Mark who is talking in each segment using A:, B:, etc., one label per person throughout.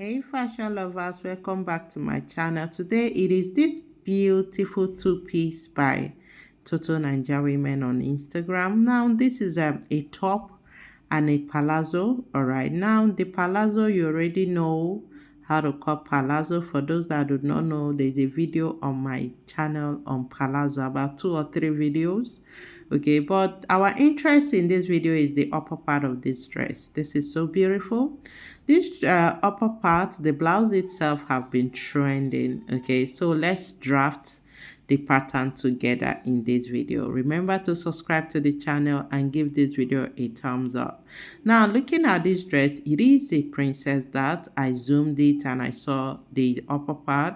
A: Hey fashion lovers, welcome back to my channel. Today it is this beautiful two-piece by Total9ja women on Instagram. Now this is a top and a palazzo. All right, now the palazzo, you already know how to cut palazzo. For those that do not know, there's a video on my channel on palazzo, about 2 or 3 videos. Okay, but our interest in this video is the upper part of this dress. This is so beautiful. This upper part, the blouse itself have been trending. Okay, so let's draft the pattern together in this video. Remember to subscribe to the channel and give this video a thumbs up. Now looking at this dress, it is a princess dart. I zoomed it and I saw the upper part.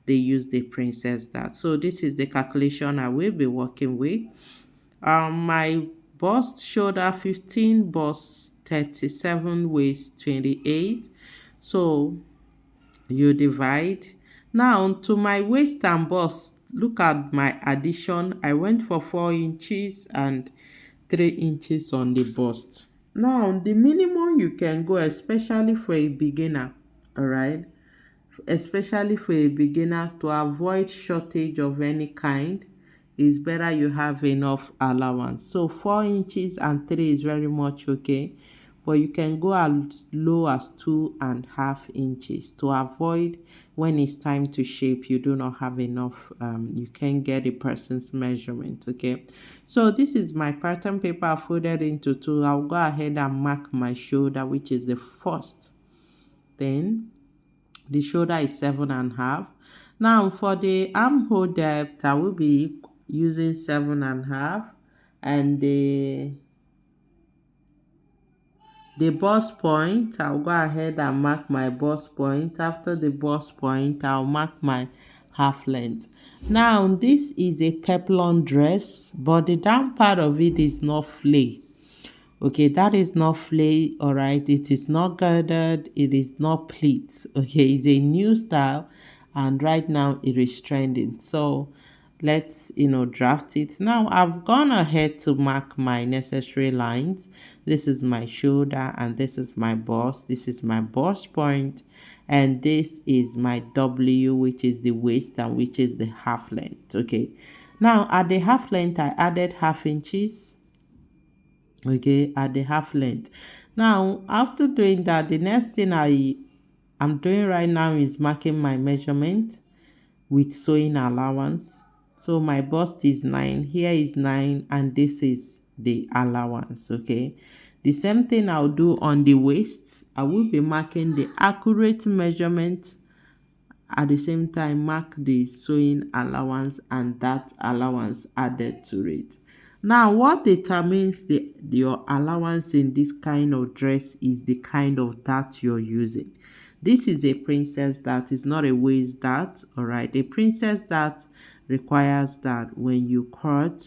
A: They use the princess dart. So this is the calculation I will be working with. My bust shoulder 15, bust 37, waist 28. So you divide. Now to my waist and bust, look at my addition. I went for 4 inches and 3 inches on the bust. Now the minimum you can go, especially for a beginner, all right, especially for a beginner, to avoid shortage of any kind, it's better you have enough allowance. So 4 inches and 3 is very much okay, but you can go as low as 2.5 inches to avoid when it's time to shape you do not have enough, you can get a person's measurement. Okay, so this is my pattern paper folded into two. I'll go ahead and mark my shoulder, which is the first. Then the shoulder is 7.5. Now for the armhole depth, I will be using 7.5, and the bust point, I'll go ahead and mark my bust point. After the bust point, I'll mark my half length. Now this is a peplum dress, but the down part of it is not flay. Okay, that is not flay. All right, it is not girded, it is not pleats. Okay, it's a new style, and right now it is trending. So let's draft it. Now I've gone ahead to mark my necessary lines. This is my shoulder and this is my bust. This is my bust point, and this is my W, which is the waist and which is the half length. Okay, now at the half length I added half inches. Okay, at the half length. Now after doing that, the next thing I'm doing right now is marking my measurement with sewing allowance. So my bust is 9, here is 9, and this is the allowance. Okay, the same thing I'll do on the waist. I will be marking the accurate measurement, at the same time mark the sewing allowance and that allowance added to it. Now what determines your allowance in this kind of dress is the kind of dart you're using. This is a princess dart, is not a waist dart. All right, a princess dart requires that when you cut,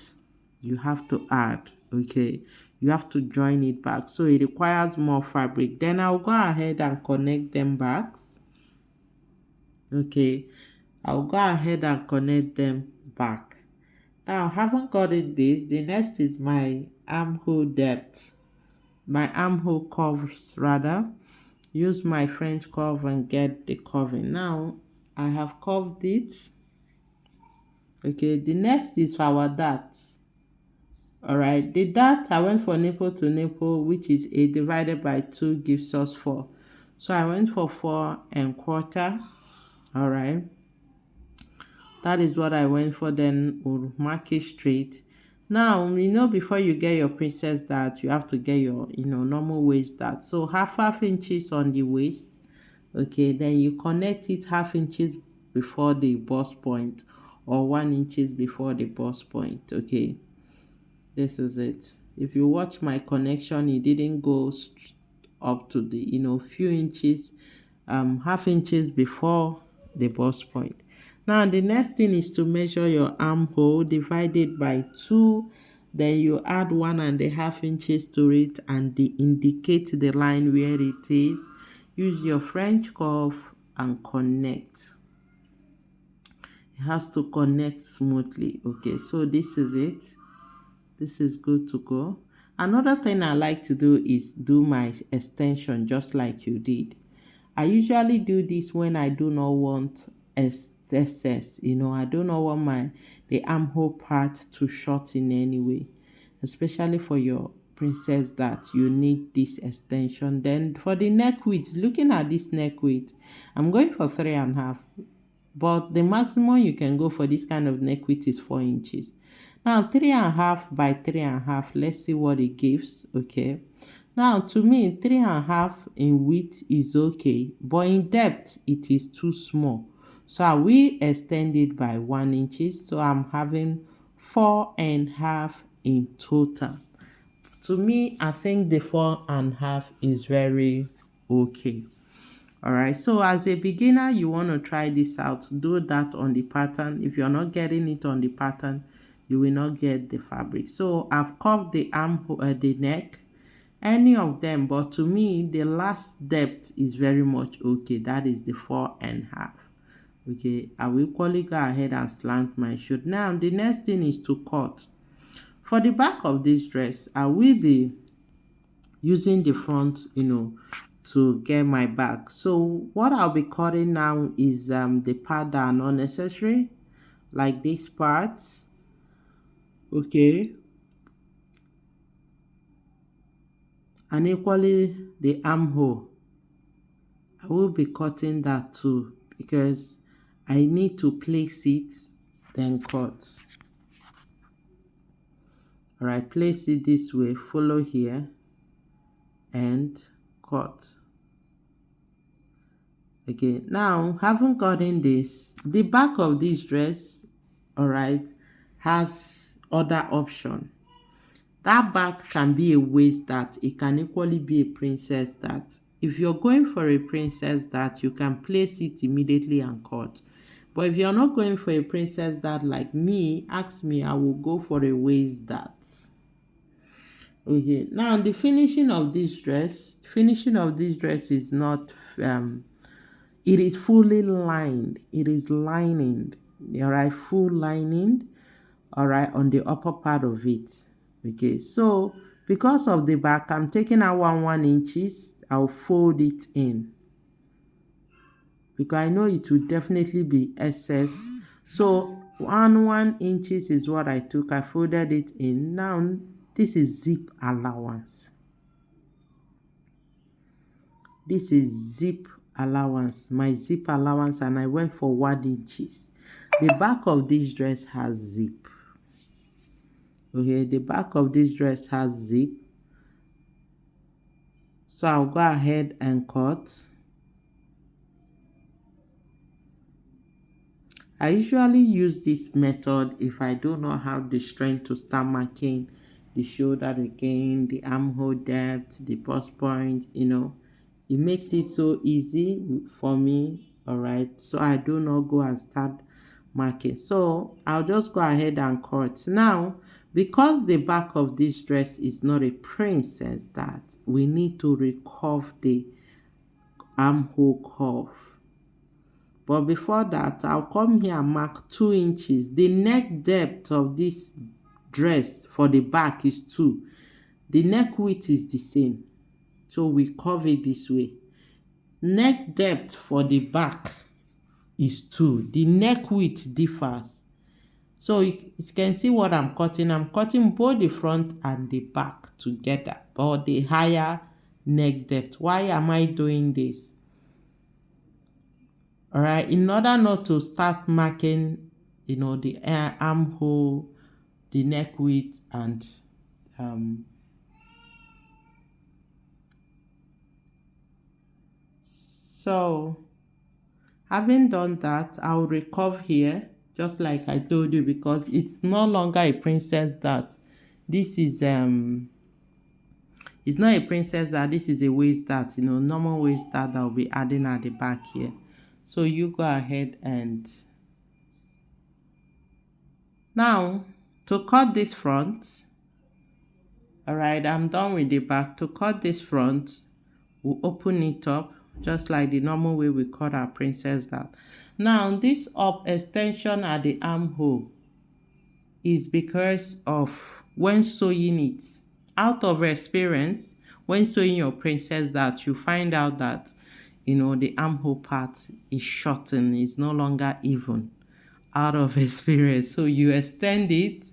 A: you have to add, okay, you have to join it back, so it requires more fabric. Then I'll go ahead and connect them back. Okay, I'll go ahead and connect them back. Now I haven't got it this. The next is my armhole depth, my armhole curves rather. Use my French curve and get the curving. Now I have curved it. Okay, the next is for our dart. All right, the dart I went for nipple to nipple, which is 8 divided by 2 gives us 4. So I went for 4.25. All right, that is what I went for. Then we'll mark it straight. Now before you get your princess dart, you have to get your normal waist dart. So half inches on the waist. Okay, then you connect it half inches before the bust point, or 1 inches before the bust point. Okay, this is it. If you watch my connection, it didn't go up to the few inches, half inches before the bust point. Now the next thing is to measure your armhole, divide it by 2, then you add 1.5 inches to it and indicate the line where it is. Use your French curve and connect. It has to connect smoothly. Okay, so this is it. This is good to go. Another thing I like to do is do my extension just like you did. I usually do this when I do not want excess. I do not want the armhole part to short in any way, especially for your princess that you need this extension. Then for the neck width, looking at this neck width, I'm going for 3.5, but the maximum you can go for this kind of neck width is 4 inches. Now 3.5 by 3.5, let's see what it gives. Okay, now to me 3.5 in width is okay, but in depth it is too small, so I will extend it by 1 inches, so I'm having 4.5 in total. To me, I think the 4.5 is very okay. All right, so as a beginner, you want to try this out. Do that on the pattern. If you're not getting it on the pattern, you will not get the fabric. So I've curved the the neck, any of them, but to me, the last depth is very much okay. That is the 4.5. Okay, I will equally go ahead and slant my shoulder. Now, the next thing is to cut. For the back of this dress, I will be using the front, to get my back. So what I'll be cutting now is the part that are not necessary, like these parts. Okay, and equally the armhole, I will be cutting that too, because I need to place it, then cut. All right, place it this way, follow here, and cut. Okay, now having gotten this, the back of this dress, all right, has other option. That back can be a waist that, it can equally be a princess that. If you're going for a princess that, you can place it immediately and cut. But if you're not going for a princess that like me, ask me, I will go for a waist that. Okay, now the finishing of this dress is not it is fully lined. It is lining. All right, full lining. All right, on the upper part of it. Okay, so because of the back, I'm taking out 1 inches. I'll fold it in, because I know it will definitely be excess. So 1 inches is what I took. I folded it in. Now this is zip allowance. This is zip allowance, my zip allowance, and I went for 1 inches. The back of this dress has zip. Okay, the back of this dress has zip. So I'll go ahead and cut. I usually use this method if I do not have the strength to start marking the shoulder again, the armhole depth, the bust point, It makes it so easy for me, all right? So I do not go and start marking. So I'll just go ahead and cut. Now, because the back of this dress is not a princess that, we need to recurve the armhole curve. But before that, I'll come here and mark 2 inches. The neck depth of this dress for the back is 2. The neck width is the same. So we curve it this way. Neck depth for the back is 2. The neck width differs. So you can see what I'm cutting. I'm cutting both the front and the back together, but the higher neck depth. Why am I doing this? All right, in order not to start marking, the armhole, the neck width, and so having done that, I'll recurve here, just like I told you, because it's no longer a princess that. This is it's not a princess that, this is a waist that, normal waist that I'll be adding at the back here. So you go ahead and now to cut this front. All right, I'm done with the back. To cut this front, we'll open it up just like the normal way we cut our princess that. Now this up extension at the armhole is because of when sewing it, out of experience, when sewing your princess that, you find out that the armhole part is shortened, is no longer even, out of experience. So you extend it.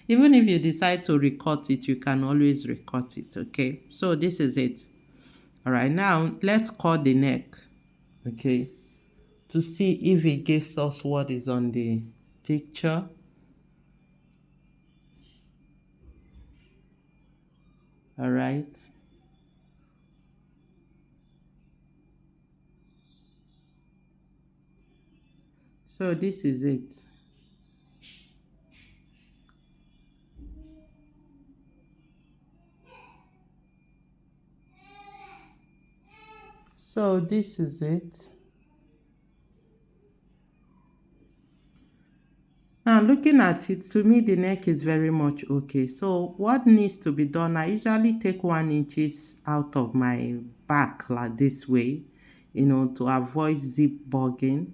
A: Even if you decide to recut it, you can always recut it, okay? So this is it. All right, now let's cut the neck, okay, to see if it gives us what is on the picture. All right. So this is it. So this is it. Now looking at it, to me the neck is very much okay. So what needs to be done, I usually take 1 inches out of my back like this way, to avoid zip bugging.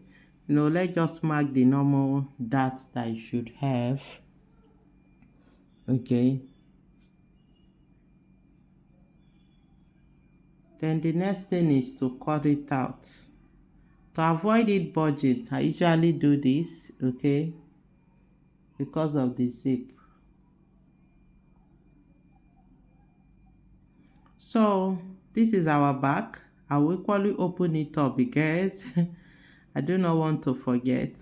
A: Let's just mark the normal dots that I should have. Okay. Then the next thing is to cut it out. To avoid it budging, I usually do this, okay, because of the zip. So this is our back. I will equally open it up because I do not want to forget.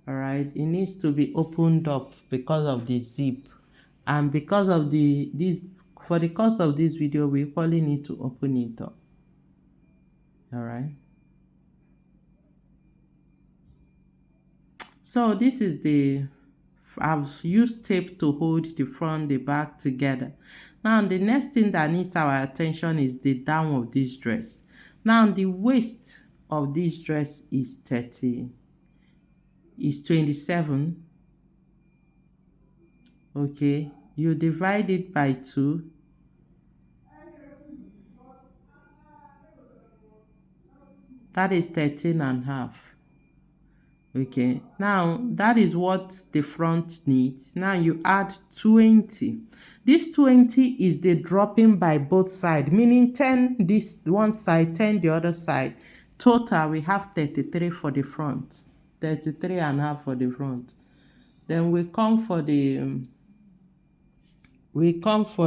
A: All right, it needs to be opened up because of the zip, and because of for the course of this video, we equally need to open it up. All right. So this is I've used tape to hold the front, the back together. Now the next thing that needs our attention is the down of this dress. Now the waist of this dress is 27. Okay, you divide it by 2. That is 13.5. Okay, now that is what the front needs. Now you add 20. This 20 is the dropping by both sides, meaning 10 this one side, 10 the other side. Total, we have 33 for the front, 33.5 for the front. Then we come for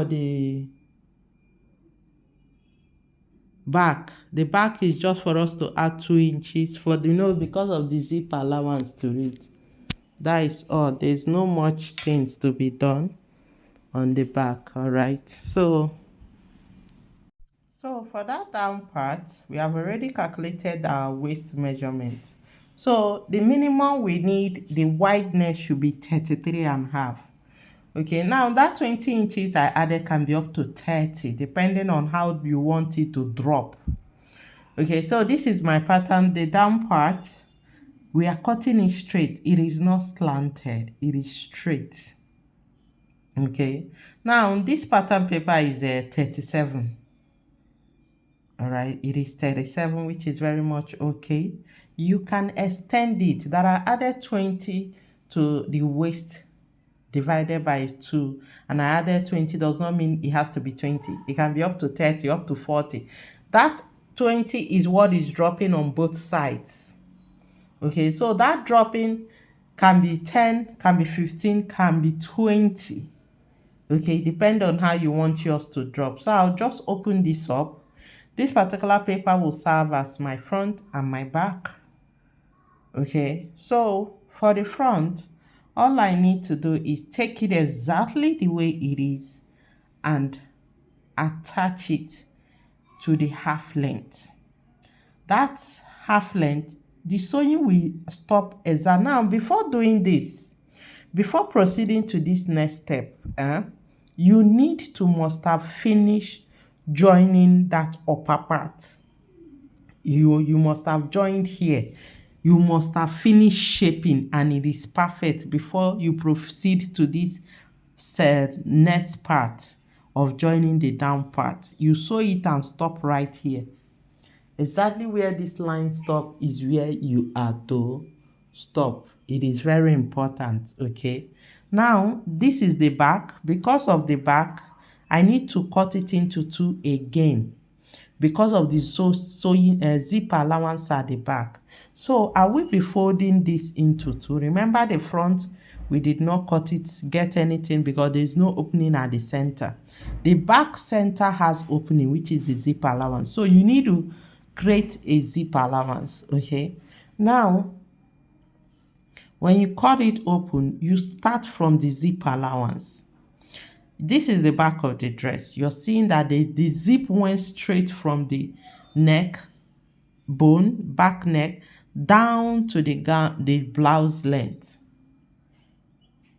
A: the back. The back is just for us to add 2 inches for because of the zip allowance to it. That is all. There's no much things to be done on the back. All right, so for that down part, we have already calculated our waist measurement. So the minimum we need, the wideness should be 33.5. Okay, now that 20 inches I added can be up to 30 depending on how you want it to drop. Okay, so this is my pattern. The down part, we are cutting it straight. It is not slanted, it is straight. Okay, now this pattern paper is 37. All right, it is 37, which is very much okay. You can extend it. There are added 20 to the waist divided by 2, and I added 20 does not mean it has to be 20. It can be up to 30, up to 40. That 20 is what is dropping on both sides. Okay, so that dropping can be 10, can be 15, can be 20. Okay, depend on how you want yours to drop. So I'll just open this up. This particular paper will serve as my front and my back. Okay, so for the front, all I need to do is take it exactly the way it is and attach it to the half length. That's half length. The sewing will stop exactly. Now, before doing this, before proceeding to this next step, you must have finished joining that upper part. You must have joined here. You must have finished shaping, and it is perfect before you proceed to this next part of joining the down part. You sew it and stop right here. Exactly where this line stop is where you are to stop. It is very important. Okay, now this is the back. Because of the back, I need to cut it into 2 again, because of the sewing zip allowance at the back. So I will be folding this into two. Remember the front, we did not cut it, get anything, because there is no opening at the center. The back center has opening, which is the zip allowance. So you need to create a zip allowance. Okay, now when you cut it open, you start from the zip allowance. This is the back of the dress. You're seeing that the zip went straight from the neck bone, back neck, down to the blouse length.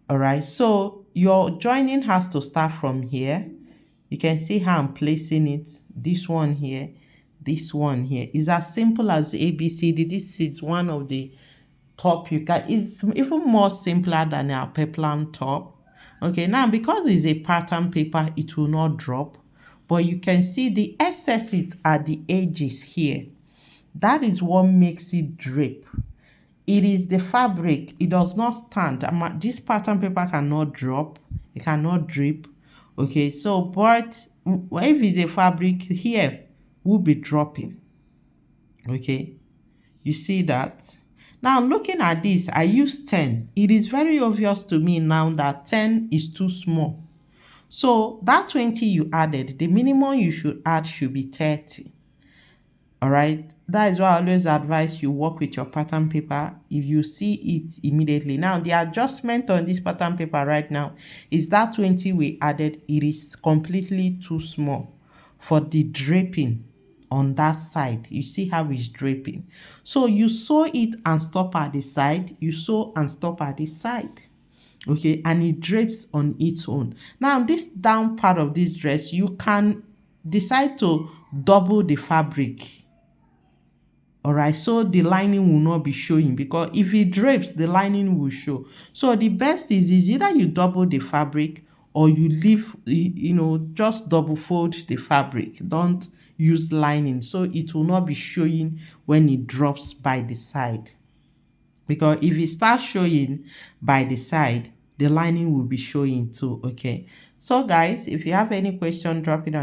A: All right, so your joining has to start from here. You can see how I'm placing it. This one here, this one here. It's as simple as ABCD. This is one of the top you can. It's even more simpler than our peplum top. Okay, now because it's a pattern paper, it will not drop, but you can see the excesses at the edges here. That is what makes it drape. It is the fabric. It does not stand. This pattern paper cannot drop. It cannot drip. Okay, so but if it's a fabric here, will be dropping. Okay, you see that. Now looking at this, I use 10. It is very obvious to me now that 10 is too small. So that 20 you added, the minimum you should add should be 30. All right, that is why I always advise you work with your pattern paper if you see it immediately. Now the adjustment on this pattern paper right now is that 20 we added, it is completely too small for the draping on that side. You see how it's draping. So you sew it and stop at the side, you sew and stop at the side. Okay, and it drapes on its own. Now this down part of this dress, you can decide to double the fabric. All right, so the lining will not be showing, because if it drapes, the lining will show. So the best is either you double the fabric or you leave, just double fold the fabric. Don't use lining, so it will not be showing when it drops by the side. Because if it starts showing by the side, the lining will be showing too. Okay, so guys, if you have any question, drop it on